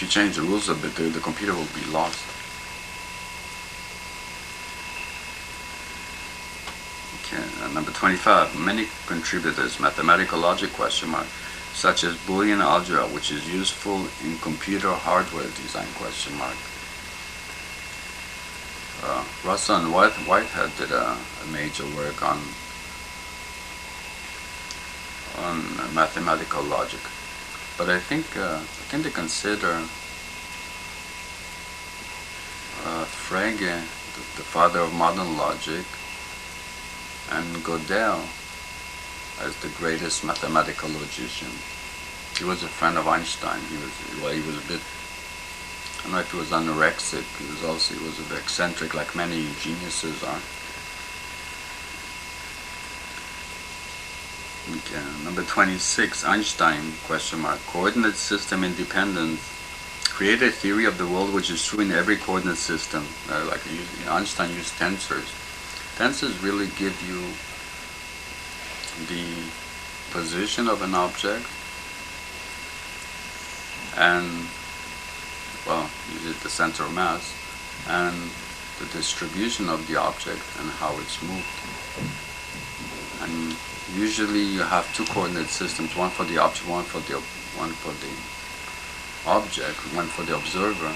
if you change the rules a bit, the computer will be lost. Okay, number 25. Many contributors, mathematical logic question mark, such as Boolean algebra, which is useful in computer hardware design question mark. Russell and Whitehead did a major work on mathematical logic, but I think they consider Frege, the father of modern logic, and Gödel as the greatest mathematical logician. He was a friend of Einstein. He was a bit, I don't know if he was anorexic. He was a bit eccentric, like many geniuses are. Okay, number 26, Einstein question mark. Coordinate system independence. Create a theory of the world which is true in every coordinate system. Einstein used tensors. Tensors really give you the position of an object and, well, usually the center of mass, and the distribution of the object and how it's moved. And usually you have two coordinate systems, one for the object, one for the observer.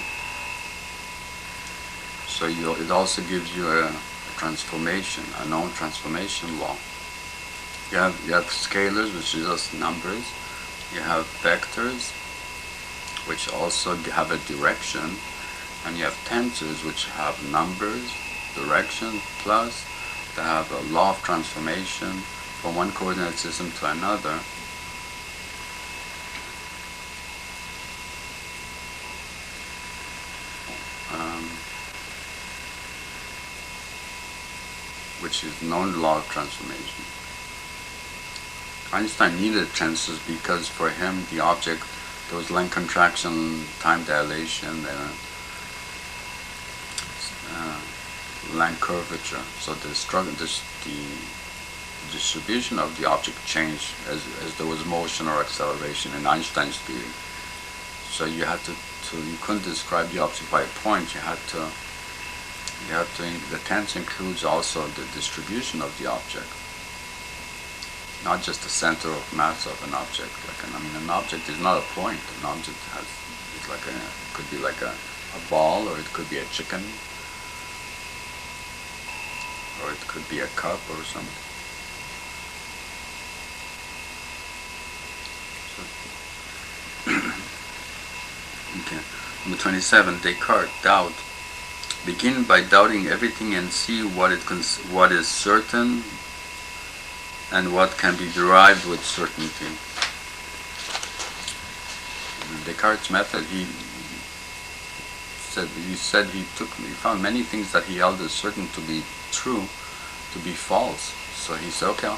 So it also gives you a transformation, a known transformation law. You have scalars, which is just numbers. You have vectors, which also have a direction, and you have tensors, which have numbers, direction, plus they have a law of transformation from one coordinate system to another. Which is known law of transformation. Einstein needed tensors because for him the object, there was length contraction, time dilation, length curvature. So the distribution of the object changed as there was motion or acceleration in Einstein's theory. So you couldn't describe the object by a point. The tense includes also the distribution of the object, not just the center of mass of an object. An object is not a point. An object could be like a ball, or it could be a chicken, or it could be a cup or something. Okay. Number 27, Descartes, doubt. Begin by doubting everything and see what is certain and what can be derived with certainty. In Descartes' method, he found many things that he held as certain to be true to be false. So he said, okay,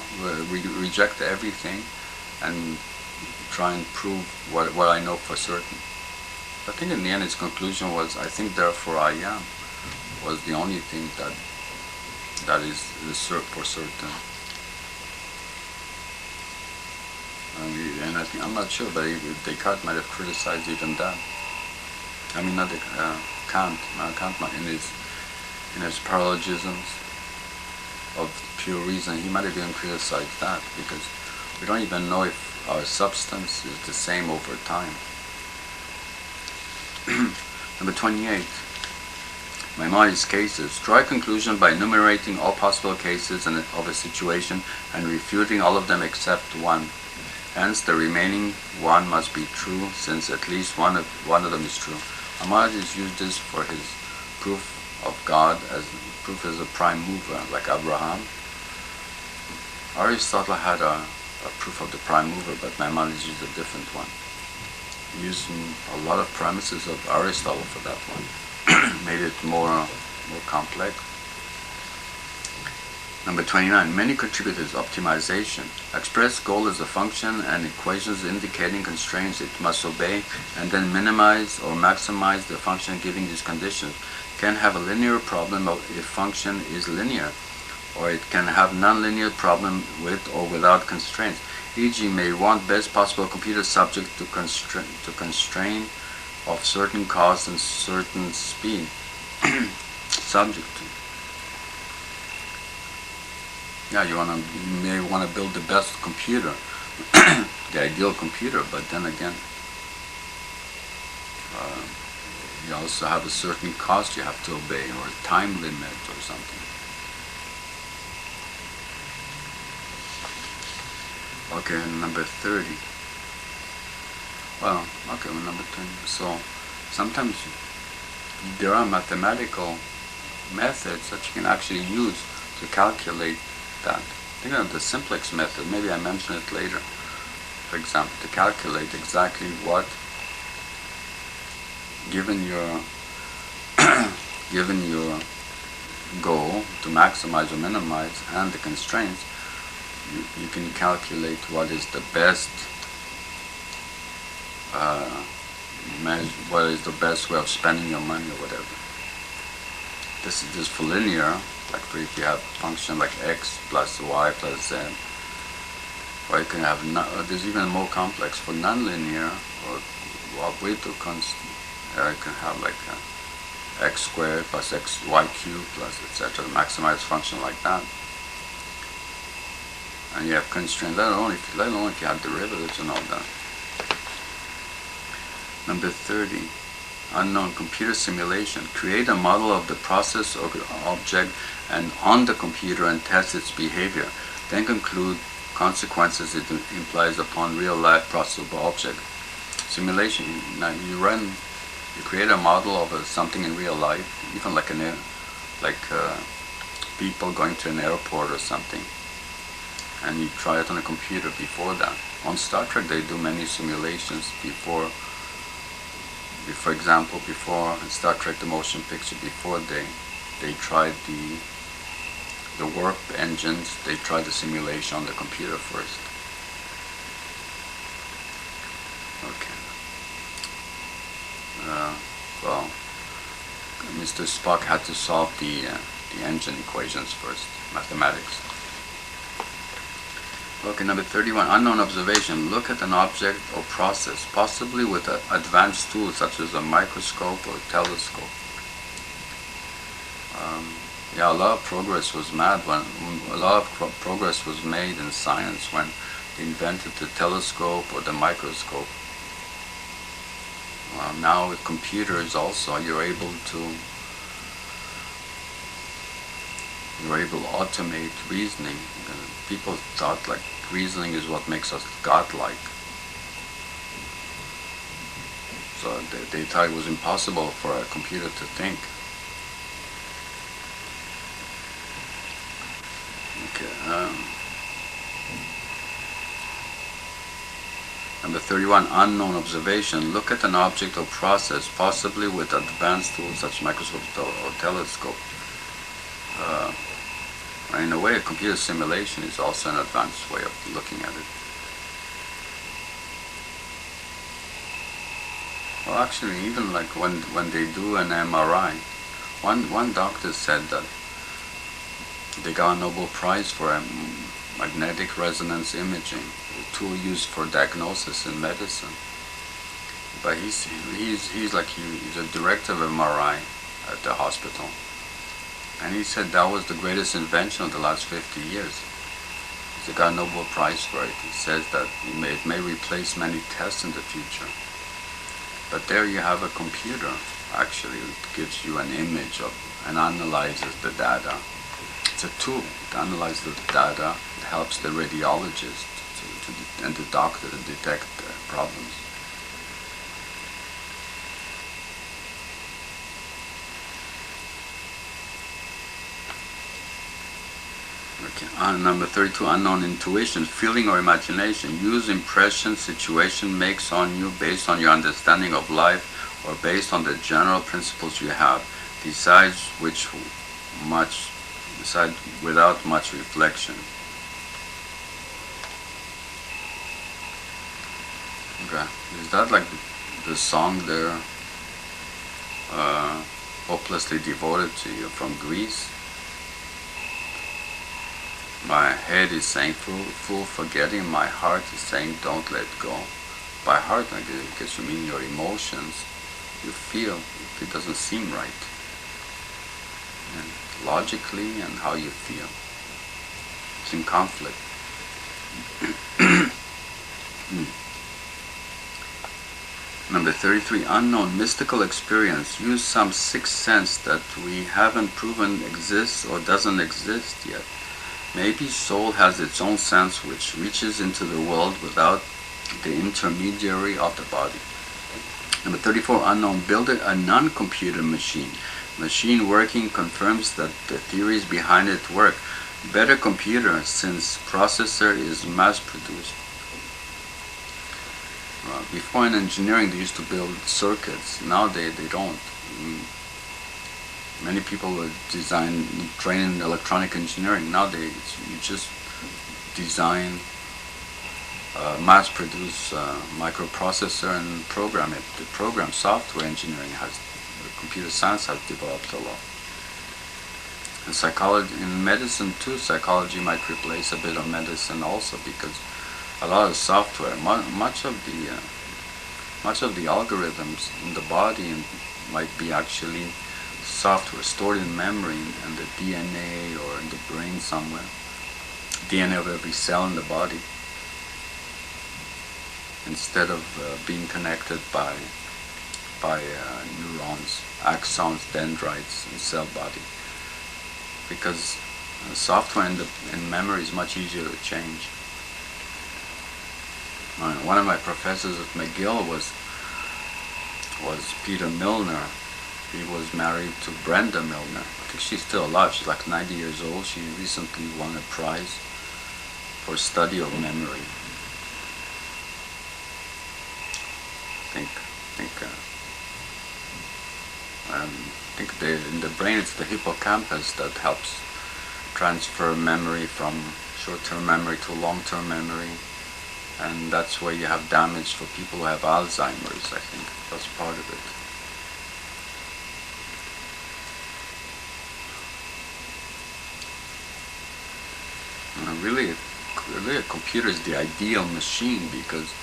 we reject everything and try and prove what I know for certain. I think in the end his conclusion was, I think therefore I am, was the only thing that is for certain. And I'm not sure, but Descartes might have criticized even that. Not Kant. Kant in his paralogisms of pure reason, he might have even criticized that, because we don't even know if our substance is the same over time. Number 28. Maimonides' cases. Draw a conclusion by enumerating all possible cases of a situation and refuting all of them except one. Hence, the remaining one must be true, since at least one of them is true. Maimonides used this for his proof of God, as proof as a prime mover, like Abraham. Aristotle had a proof of the prime mover, but Maimonides used a different one. Using a lot of premises of Aristotle for that one. Made it more complex. Number 29. Many contributors. Optimization. Express goal as a function and equations indicating constraints it must obey, and then minimize or maximize the function giving these conditions. Can have a linear problem if function is linear, or it can have nonlinear problem with or without constraints. E.g., may want best possible computer subject to constrain of certain cost and certain speed, subject to. Yeah, you may want to build the best computer, the ideal computer, but then again, you also have a certain cost you have to obey, or a time limit or something. Okay, number 30. Well, okay, number 20. So, sometimes there are mathematical methods that you can actually use to calculate that. Think of the simplex method. Maybe I mention it later. For example, to calculate exactly what, given your given your goal to maximize or minimize and the constraints, you can calculate what is the best what is the best way of spending your money or whatever. This is just for linear, like for if you have a function like x plus y plus z, or you can have there's even more complex for nonlinear, or way too constant. You can have like x squared plus y cubed plus etc. Maximize function like that. And you have constraints, let alone if you have derivatives and all that. Number 30, unknown computer simulation. Create a model of the process or object and on the computer and test its behavior. Then conclude consequences it implies upon real-life processable object. Simulation. Now you create a model of something in real life, even like people going to an airport or something, and you try it on a computer before that. On Star Trek, they do many simulations before. For example, before Star Trek the motion picture, before they tried the warp engines, they tried the simulation on the computer first. Okay. Well, Mr. Spock had to solve the engine equations first, mathematics. Okay, number 31, unknown observation. Look at an object or process, possibly with advanced tools such as a microscope or telescope. Yeah, a lot of progress was made in science when they invented the telescope or the microscope. Now with computers also, you're able to automate reasoning. People thought like reasoning is what makes us godlike. So they thought it was impossible for a computer to think. Okay. Number 31, unknown observation. Look at an object or process, possibly with advanced tools such as microscope or telescope. In a way, a computer simulation is also an advanced way of looking at it. Well, actually, even like when they do an MRI, one doctor said that they got a Nobel Prize for magnetic resonance imaging, a tool used for diagnosis in medicine. But he's a director of MRI at the hospital. And he said that was the greatest invention of the last 50 years. He got a Nobel Prize for it. He says that it may replace many tests in the future. But there you have a computer, actually, it gives you an image of and analyzes the data. It's a tool to analyze the data. It helps the radiologist and the doctor to detect problems. Okay. Number 32, unknown intuition, feeling or imagination. Use impression situation makes on you based on your understanding of life or based on the general principles you have. Decide without much reflection. Okay. Is that like the song there, Hopelessly Devoted to You from Greece? My head is saying fool forgetting, my heart is saying don't let go. By heart, I guess you mean your emotions. you feel if it doesn't seem right, and logically and how you feel. It's in conflict. Number 33, unknown mystical experience. Use some sixth sense that we haven't proven exists or doesn't exist yet. Maybe soul has its own sense which reaches into the world without the intermediary of the body. Number 34, unknown. Build a non-computer machine. Machine working confirms that the theories behind it work. Better computer since processor is mass-produced. Before in engineering they used to build circuits. Now they don't. Many people would train in electronic engineering. Nowadays you just design, mass-produce microprocessor and program it. The program software engineering computer science has developed a lot. In psychology, in medicine too, psychology might replace a bit of medicine also, because a lot of software, much of the algorithms in the body might be actually software stored in memory and the DNA or in the brain somewhere. DNA of every cell in the body, instead of being connected by neurons, axons, dendrites in cell body. Because software in memory is much easier to change. One of my professors at McGill was Peter Milner. He was married to Brenda Milner. I think she's still alive. She's like 90 years old. She recently won a prize for study of memory. I think in the brain it's the hippocampus that helps transfer memory from short-term memory to long-term memory. And that's where you have damage for people who have Alzheimer's, I think. That's part of it. Really a computer is the ideal machine, because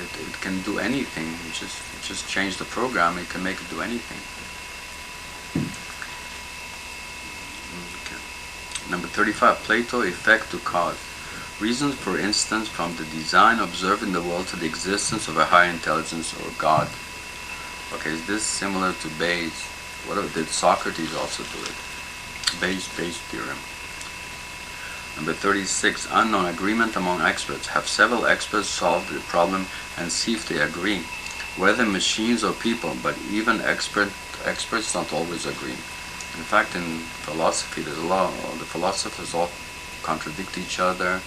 it can do anything. You just change the program, it can make it do anything. Okay. Number 35, Plato, effect to cause. Reasons, for instance, from the design observed in the world to the existence of a higher intelligence or God. Okay, is this similar to Bayes? Did Socrates also do it? Bayes' theorem. Number 36, unknown. Agreement among experts. Have several experts solved the problem and see if they agree. Whether machines or people, but even experts don't always agree. In fact, in philosophy, there's a lot. The philosophers all contradict each other.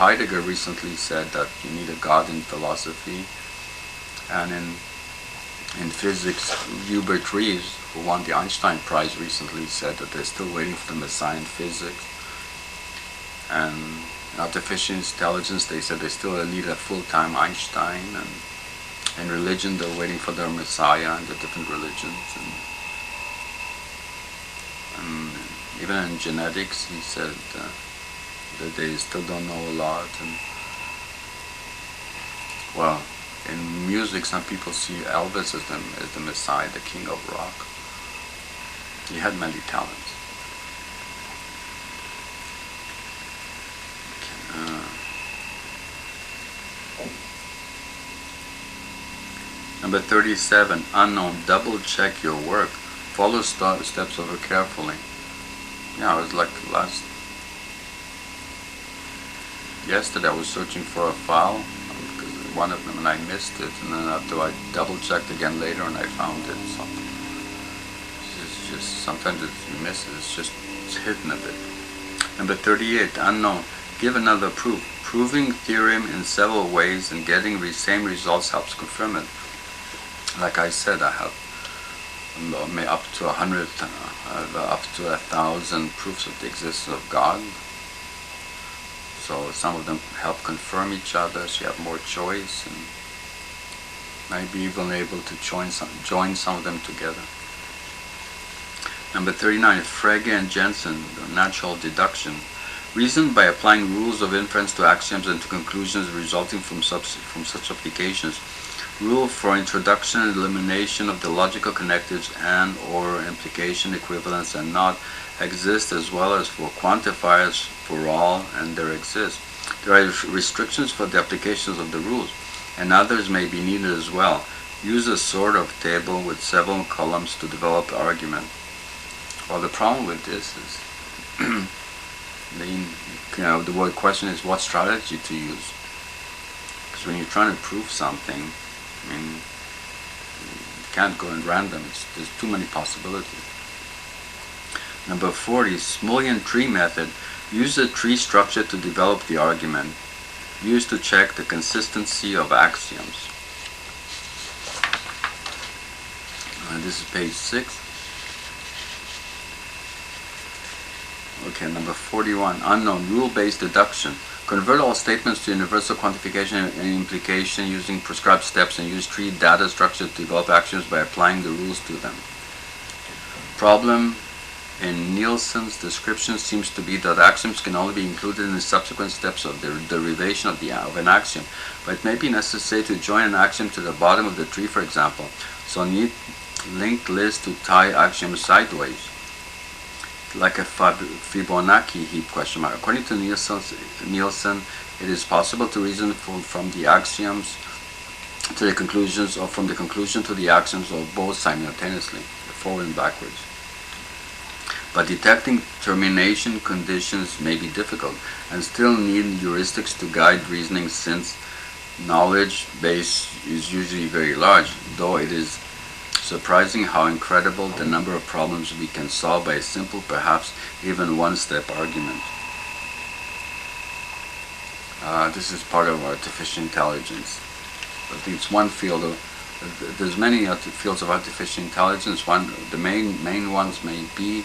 Heidegger recently said that you need a God in philosophy, and in physics, Hubert Reeves, who won the Einstein Prize recently, said that they're still waiting for the Messiah in physics. And in artificial intelligence, they said they still need a full-time Einstein. And in religion, they're waiting for their Messiah in the different religions. And even in genetics, he said that they still don't know a lot. And well, in music, some people see Elvis as the Messiah, the king of rock. He had many talents. Number 37, unknown. Double check your work. Follow steps over carefully. Yeah, I was like yesterday I was searching for a file, one of them, and I missed it, and then after I double checked again later and I found it. So it's just sometimes you miss it, it's hidden a bit. Number 38, unknown. Give another proof. Proving theorem in several ways and getting the same results helps confirm it. Like I said, I have up to 100, up to 1,000 proofs of the existence of God. So some of them help confirm each other, so you have more choice, and maybe even able to join some of them together. Number 39, Frege and Jensen, the natural deduction. Reason by applying rules of inference to axioms and to conclusions resulting from such applications. Rule for introduction and elimination of the logical connectives and or implication equivalence and not exist, as well as for quantifiers for all and there exist. There are restrictions for the applications of the rules, and others may be needed as well. Use a sort of table with several columns to develop the argument. Well, the problem with this is the word question is what strategy to use. Because when you're trying to prove something, you can't go in random. There's too many possibilities. Number 40, Smulian tree method. Use a tree structure to develop the argument. Use to check the consistency of axioms. This is page 6. Okay, number 41, unknown, rule-based deduction. Convert all statements to universal quantification and implication using prescribed steps and use tree data structure to develop axioms by applying the rules to them. Problem in Nielsen's description seems to be that axioms can only be included in the subsequent steps of the derivation of an axiom, but it may be necessary to join an axiom to the bottom of the tree, for example. So need linked list to tie axioms sideways, like a Fibonacci heap question mark. According to Nielsen, it is possible to reason from the axioms to the conclusions, or from the conclusion to the axioms, or both simultaneously, forward and backwards. But detecting termination conditions may be difficult and still need heuristics to guide reasoning, since knowledge base is usually very large, though it is surprising how incredible the number of problems we can solve by a simple, perhaps even one-step argument. This is part of artificial intelligence. I think it's one field of, there's many fields of artificial intelligence. The main ones may be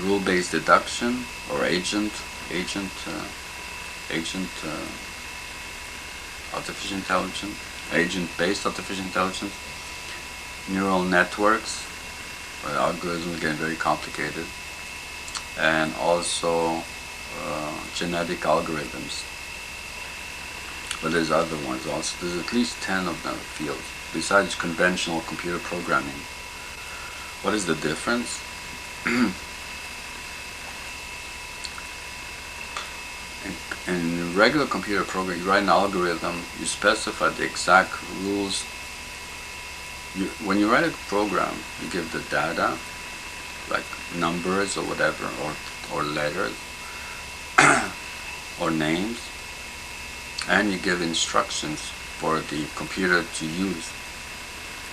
rule-based deduction or agent artificial intelligence, agent-based artificial intelligence. Neural networks, where algorithms get very complicated, and also genetic algorithms. But there's other ones also. There's at least 10 of them fields, besides conventional computer programming. What is the difference? In regular computer programming, you write an algorithm, you specify the exact rules. When you write a program, you give the data, like numbers or whatever, or letters, or names, and you give instructions for the computer to use.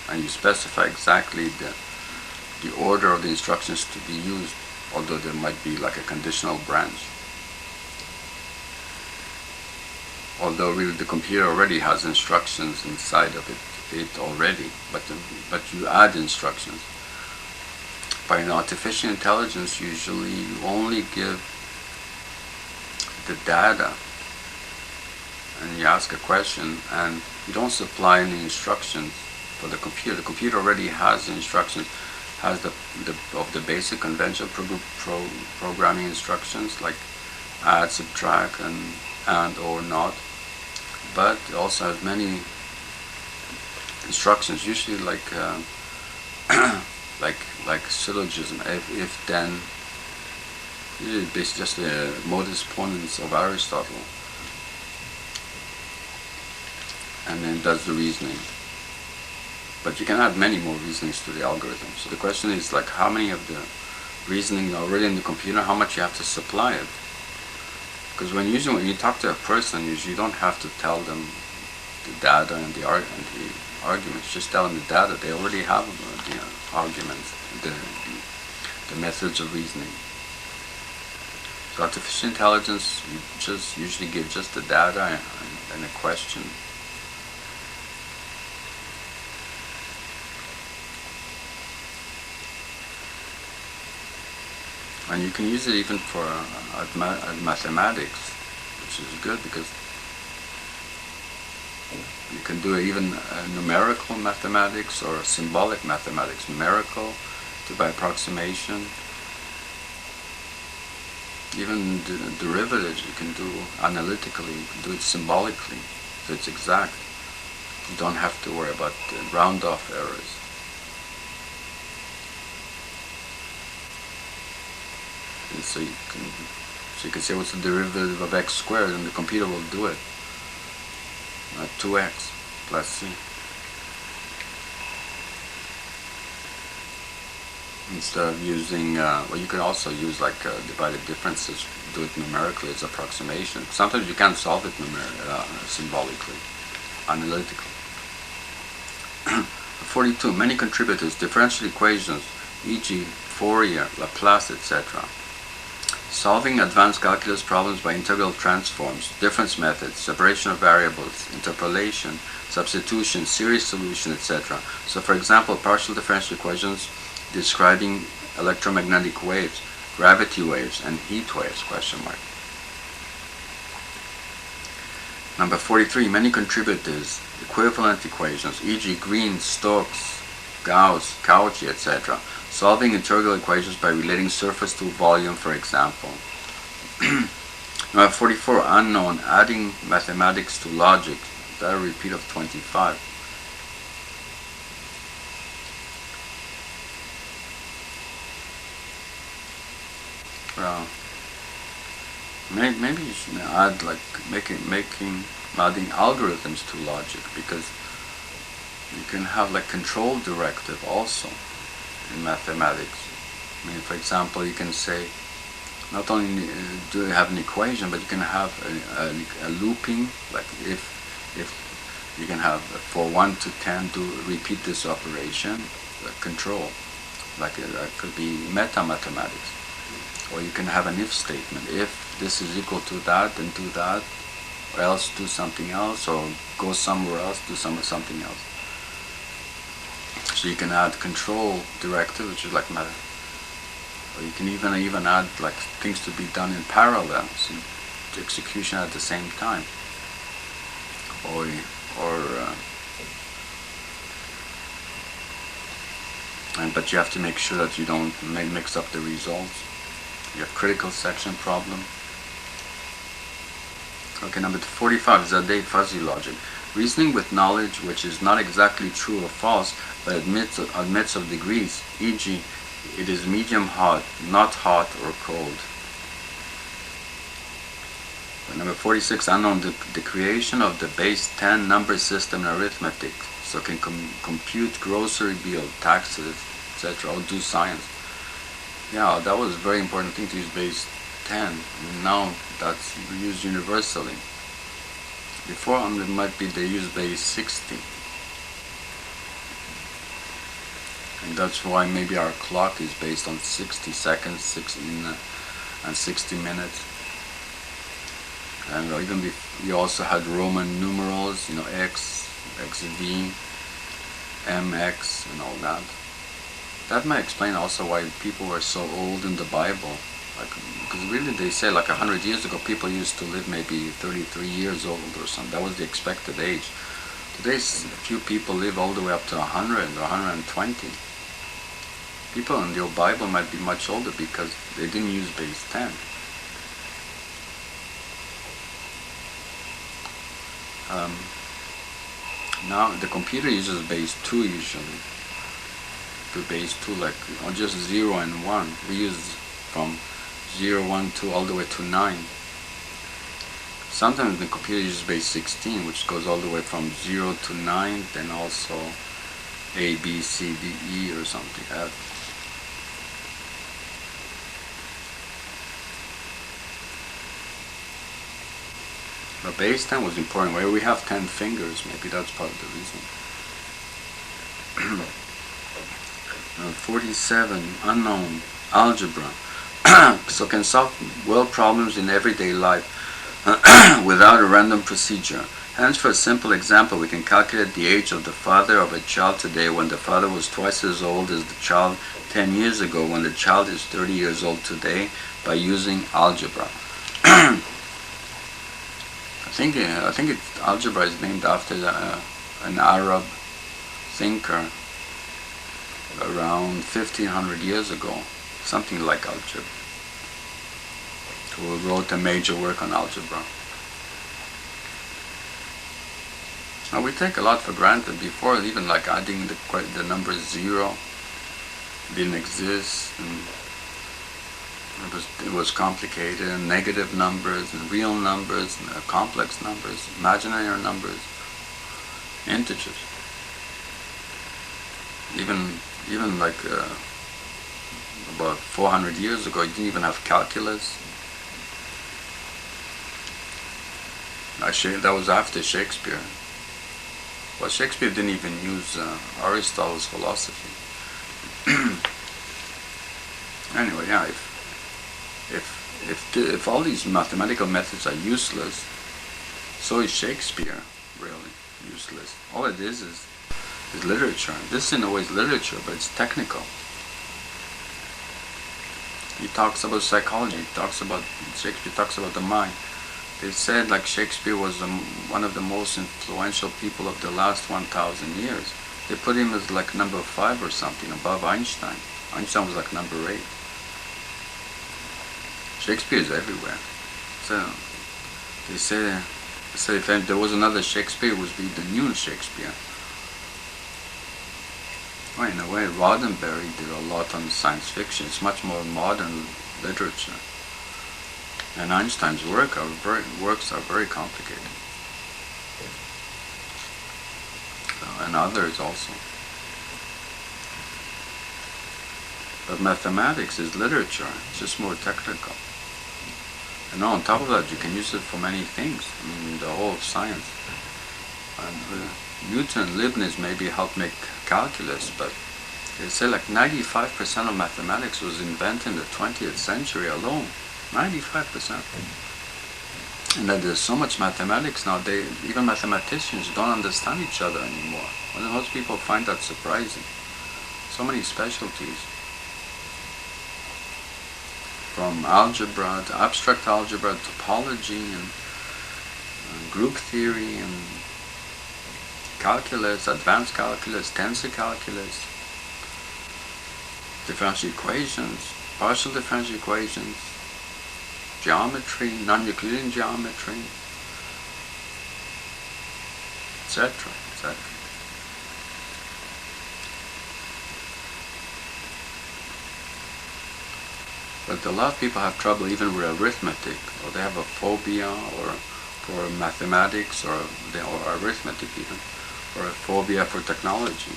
And you specify exactly the order of the instructions to be used, although there might be like a conditional branch. Although really the computer already has instructions inside of it already, but you add instructions. By an artificial intelligence, usually you only give the data, and you ask a question, and you don't supply any instructions for the computer. The computer already has the instructions, has the basic conventional programming instructions like add, subtract, and or not, but it also has many instructions, usually like like syllogism, if then, usually based just the modus ponens of Aristotle, and then does the reasoning. But you can add many more reasonings to the algorithm. So the question is like how many of the reasoning are already in the computer, how much you have to supply it. Because when you talk to a person, usually you don't have to tell them the data and the arguments. Just tell them the data. They already have the arguments, the methods of reasoning. So artificial intelligence, you just usually give just the data and a question. And you can use it even for mathematics, which is good because you can do even numerical mathematics or symbolic mathematics. Numerical, by approximation, Even derivatives you can do analytically, you can do it symbolically, so it's exact. You don't have to worry about round-off errors. And so you can say what's the derivative of x squared, and the computer will do it. 2x plus c. Instead of using, well, you can also use like divided differences, do it numerically as approximation. Sometimes you can't solve it symbolically, analytically. 42. Many contributors, differential equations, e.g. Fourier, Laplace, etc. Solving advanced calculus problems by integral transforms, difference methods, separation of variables, interpolation, substitution, series solution, etc. So for example, partial differential equations describing electromagnetic waves, gravity waves, and heat waves, question mark. Number 43, many contributors, equivalent equations, e.g. Green, Stokes, Gauss, Cauchy, etc. Solving integral equations by relating surface to volume, for example. Number 44, unknown, adding mathematics to logic. That a repeat of 25. Well, maybe you should add like adding algorithms to logic, because you can have like control directive also in mathematics. I mean, for example, you can say not only do you have an equation, but you can have a looping, like if you can have for 1 to 10 do repeat this operation, control, like it could be meta-mathematics. Or you can have an if statement. If this is equal to that, then do that, or else do something else, or go somewhere else, do something else. So you can add control directive, which is like meta. Or you can even add like things to be done in parallel, so execution at the same time. But you have to make sure that you don't mix up the results. You have critical section problem. Okay, number 45 is Zadeh fuzzy logic. Reasoning with knowledge which is not exactly true or false, but admits of degrees, e.g. it is medium hot, not hot or cold. Number 46, unknown, the creation of the base 10 number system in arithmetic, so can compute grocery bill, taxes, etc., or do science. Yeah, that was a very important thing to use base 10. Now that's used universally. Before it might be they use base 60. And that's why maybe our clock is based on 60 seconds, and 60 minutes. And even we also had Roman numerals, X, XV, MX, and all that. That might explain also why people were so old in the Bible. Because really they say like 100 years ago people used to live maybe 33 years old or something. That was the expected age. Today few people live all the way up to 100 or 120. People in the old Bible might be much older because they didn't use base 10. Now the computer uses base 2 usually. To base 2, like just 0 and 1. We use from 0, 1, 2 all the way to 9. Sometimes the computer uses base 16, which goes all the way from 0 to 9, then also A, B, C, D, E or something. But base 10 was important. Where we have 10 fingers, maybe that's part of the reason. 47, unknown, algebra. So can solve well problems in everyday life without a random procedure. Hence, for a simple example, we can calculate the age of the father of a child today when the father was twice as old as the child 10 years ago when the child is 30 years old today by using algebra. I think algebra is named after an Arab thinker around 1500 years ago, something like algebra. who wrote a major work on algebra. Now we take a lot for granted. Before, even like adding the number 0 didn't exist, and it was complicated, and negative numbers and real numbers and complex numbers, imaginary numbers, integers. Even like about 400 years ago, you didn't even have calculus. Actually, that was after Shakespeare. Well, Shakespeare didn't even use Aristotle's philosophy. Anyway, yeah, if all these mathematical methods are useless, so is Shakespeare really useless. All it is literature. This in a way is literature, but it's technical. He talks about psychology. Shakespeare talks about the mind. They said like Shakespeare was one of the most influential people of the last 1,000 years. They put him as like number 5 or something, above Einstein. Einstein was like number 8. Shakespeare is everywhere. So they say if there was another Shakespeare, it would be the new Shakespeare. Well, in a way, Roddenberry did a lot on science fiction. It's much more modern literature. And Einstein's works are very complicated. And others also. But mathematics is literature. It's just more technical. And on top of that, you can use it for many things. I mean, the whole of science. And Newton, Leibniz maybe helped make calculus, but they say like 95% of mathematics was invented in the 20th century alone. 95%. And that there's so much mathematics now, even mathematicians don't understand each other anymore. Well, most people find that surprising. So many specialties. From algebra to abstract algebra, topology and group theory and calculus, advanced calculus, tensor calculus, differential equations, partial differential equations, geometry, non-Euclidean geometry, etc., etc. But a lot of people have trouble even with arithmetic, or they have a phobia or for mathematics or arithmetic even, or a phobia for technology.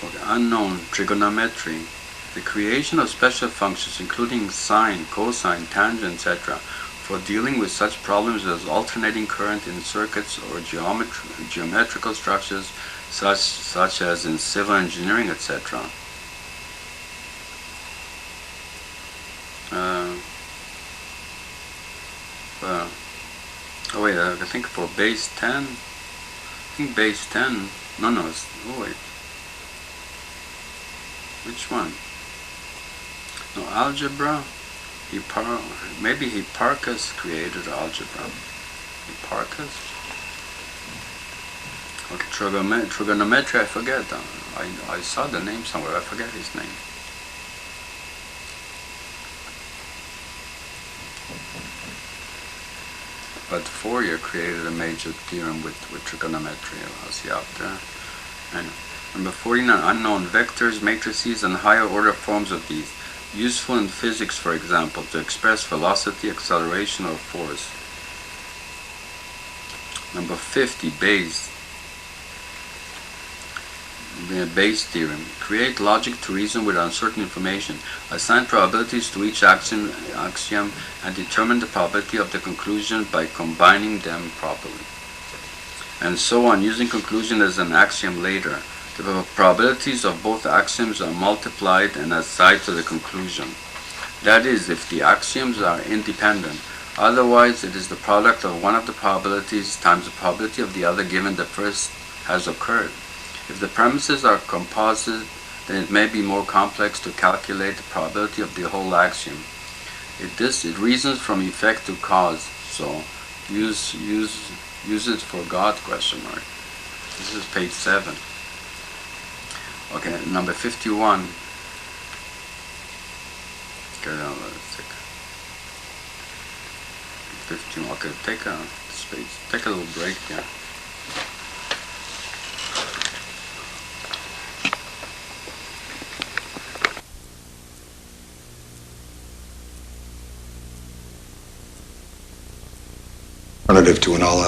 Okay, unknown trigonometry, the creation of special functions including sine, cosine, tangent, etc. for dealing with such problems as alternating current in circuits or geometrical structures such as in civil engineering, etc. Oh wait, I think for base 10, base 10, oh wait, which one? No, algebra, maybe Hipparchus created algebra. Hipparchus? Okay, trigonometry, I forget. I saw the name somewhere, I forget his name. But Fourier created a major theorem with trigonometry. I'll see out there. And number 49, unknown vectors, matrices, and higher order forms of these. Useful in physics, for example, to express velocity, acceleration, or force. Number 50, Bayes. The Bayes theorem. Create logic to reason with uncertain information. Assign probabilities to each axiom and determine the probability of the conclusion by combining them properly. And so on, using conclusion as an axiom later. The probabilities of both axioms are multiplied and assigned to the conclusion. That is, if the axioms are independent. Otherwise, it is the product of one of the probabilities times the probability of the other given the first has occurred. If the premises are composite, then it may be more complex to calculate the probability of the whole axiom. It reasons from effect to cause, so use it for God, question mark. This is page 7. Okay, number 51. Okay, now let's take 51. Okay, take a space. Take a little break here. Alternative to an all-out